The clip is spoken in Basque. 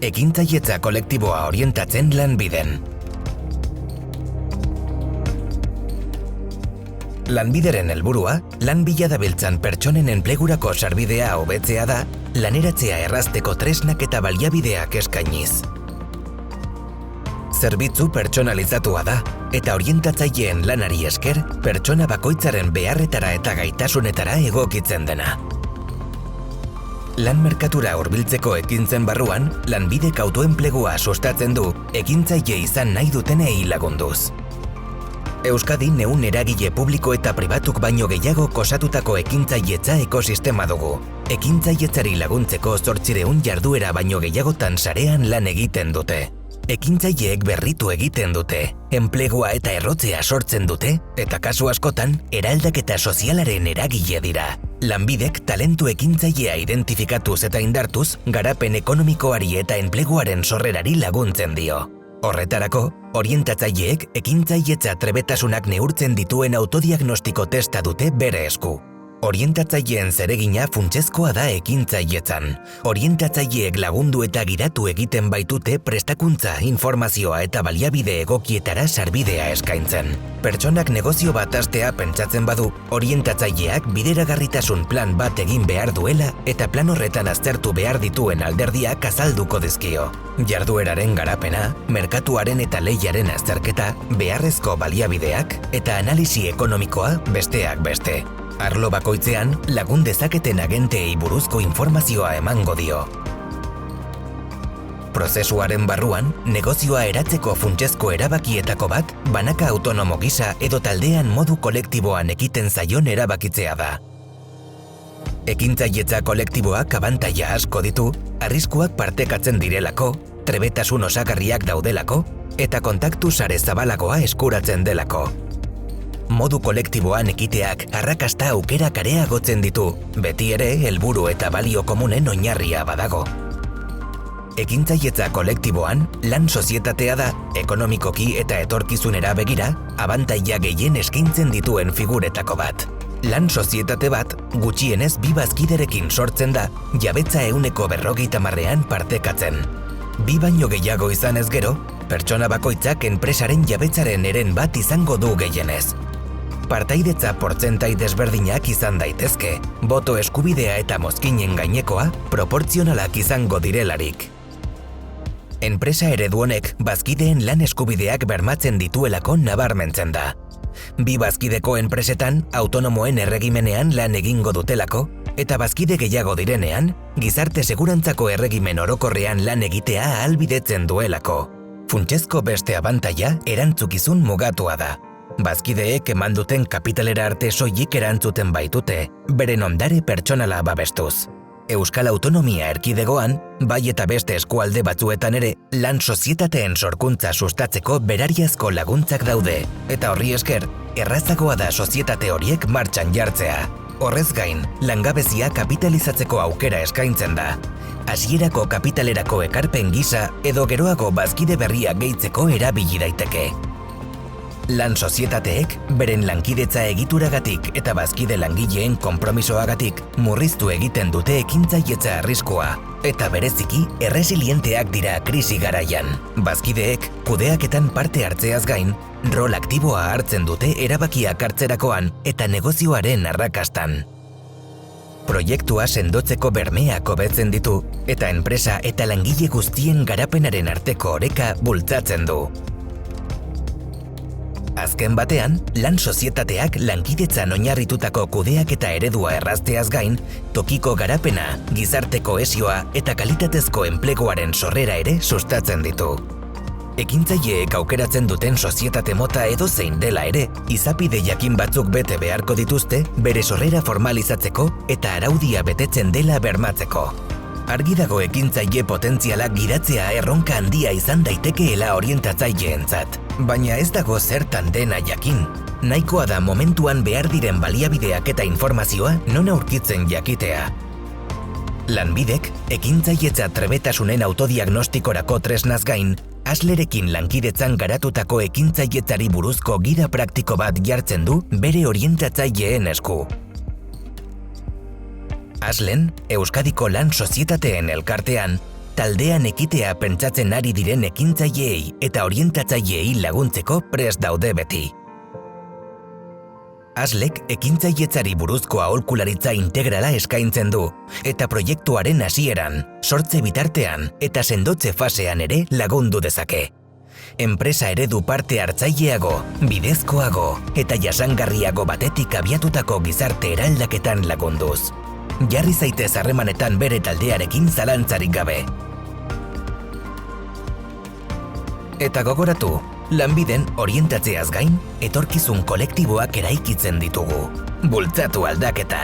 ekintzailetza kolektiboa orientatzen Lanbiden. Lanbideren helburua, lan bila dabiltzan pertsonen enplegurako sarbidea hobetzea da, laneratzea errazteko tresnak eta baliabideak eskainiz. Zerbitzu pertsonalizatua da, eta orientatzaileen lanari esker, pertsona bakoitzaren beharretara eta gaitasunetara egokitzen dena. Lan merkatura hurbiltzeko ekintzen barruan, Lanbidek autoenplegua sustatzen du, ekintzaile izan nahi dutenei lagunduz. Euskadin eragile publiko eta pribatuk baino gehiago osatutako ekintzailetza ekosistema dugu. Ekintzailetzari laguntzeko 800 jarduera baino gehiagotan sarean lan egiten dute. Ekintzaileek berritu egiten dute, enplegua eta errotzea sortzen dute, eta kasu askotan, eraldaketa sozialaren eragile dira. Lanbidek talentu ekintzailea identifikatuz eta indartuz, garapen ekonomikoari eta enpleguaren sorrerari laguntzen dio. Horretarako, orientatzaileek ekintzailetza trebetasunak neurtzen dituen autodiagnostiko testa dute bere esku. Orientatzaileen zeregina funtsezkoa da ekintzailetzan. Orientatzaileek lagundu eta giratu egiten baitute prestakuntza, informazioa eta baliabide egokietara sarbidea eskaintzen. Pertsonak negozio bat hastea pentsatzen badu, orientatzaileak bideragarritasun plan bat egin behar duela eta plan horretan aztertu behar dituen alderdiak azalduko dizkio. Jardueraren garapena, merkatuaren eta lehiaren azterketa, beharrezko baliabideak eta analisi ekonomikoa besteak beste. Arlo bakoitzean, lagun dezaketen agenteei buruzko informazioa emango dio. Prozesuaren barruan, negozioa eratzeko funtsezko erabakietako bat, banaka autonomo gisa edo taldean modu kolektiboan ekiten zaion erabakitzea da. Ekintzailetza kolektiboak abantaila asko ditu, arriskuak partekatzen direlako, trebetasun osagarriak daudelako, eta kontaktu sare zabalagoa eskuratzen delako. Modu kolektiboan ekiteak arrakasta aukerak areagotzen ditu, beti ere helburu eta balio komunen oinarria badago. Ekintzailetza kolektiboan, lan sozietatea da, ekonomikoki eta etorkizunera begira, abantaila gehien eskaintzen dituen figuretako bat. Lan sozietate bat, gutxienez 2 bazkiderekin sortzen da, jabetza 50%an partekatzen. 2 baino gehiago izanez gero, pertsona bakoitzak enpresaren jabetzaren eren bat izango du gehienez. Partaidetza portzentai desberdinak izan daitezke, boto eskubidea eta mozkinen gainekoa proportzionalak izango direlarik. Enpresa eredu honek bazkideen lan eskubideak bermatzen dituelako nabarmentzen da. 2 bazkideko enpresetan autonomoen erregimenean lan egingo dutelako, eta bazkide gehiago direnean, gizarte segurantzako erregimen orokorrean lan egitea ahalbidetzen duelako. Funtsezko beste abantaila erantzukizun mugatua da. Bazkideek eman duten kapitalera arte soilik erantzuten baitute, beren ondare pertsonala babestuz. Euskal Autonomia Erkidegoan, bai eta beste eskualde batzuetan ere, lan sozietateen sorkuntza sustatzeko berariazko laguntzak daude, eta horri esker, errazagoa da sozietate horiek martxan jartzea. Horrez gain, langabezia kapitalizatzeko aukera eskaintzen da. Hasierako kapitalerako ekarpen gisa edo geroago bazkide berriak gehitzeko erabili daiteke. Lan sozietateek, beren lankidetza egituragatik eta bazkide langileen konpromisoagatik murriztu egiten dute ekintzailetza arriskua, eta bereziki erresilienteak dira krisi garaian. Bazkideek, kudeaketan parte hartzeaz gain, rol aktiboa hartzen dute erabakiak hartzerakoan eta negozioaren arrakastan. Proiektua sendotzeko bermeak hobetzen ditu, eta enpresa eta langile guztien garapenaren arteko oreka bultzatzen du. Azken batean, lan sozietateak lankidetzan oinarritutako kudeak eta eredua errazteaz gain, tokiko garapena, gizarte kohesioa eta kalitatezko enpleguaren sorrera ere sustatzen ditu. Ekintzaileek aukeratzen duten sozietate mota edozein dela ere, izapide jakin batzuk bete beharko dituzte, bere sorrera formalizatzeko eta araudia betetzen dela bermatzeko. Argi dago ekintzaile potentzialak gidatzea erronka handia izan daitekeela orientatzaileentzat, baina ez dago zertan dena jakin. Nahikoa da momentuan behar diren baliabideak eta informazioa non aurkitzen jakitea. Lanbidek, ekintzailetza trebetasunen autodiagnostikorako tresnaz gain, Aslerekin lankidetzan garatutako ekintzailetzari buruzko gida praktiko bat jartzen du bere orientatzaileen esku. Aslen, Euskadiko lan sozietateen elkartean, taldean ekitea pentsatzen ari diren ekintzaileei eta orientatzaileei laguntzeko prest daude beti. ASLek ekintzailetzari buruzko aholkularitza integrala eskaintzen du, eta proiektuaren hasieran, sortze bitartean eta sendotze fasean ere lagundu dezake. Enpresa eredu parte hartzaileago, bidezkoago eta jasangarriago batetik abiatutako gizarte eraldaketan lagunduz. Jarri zaitez harremanetan bere taldearekin zalantzarik gabe. Eta gogoratu, lanbiden orientatzeaz gain, etorkizun kolektiboak eraikitzen ditugu. Bultzatu aldaketa!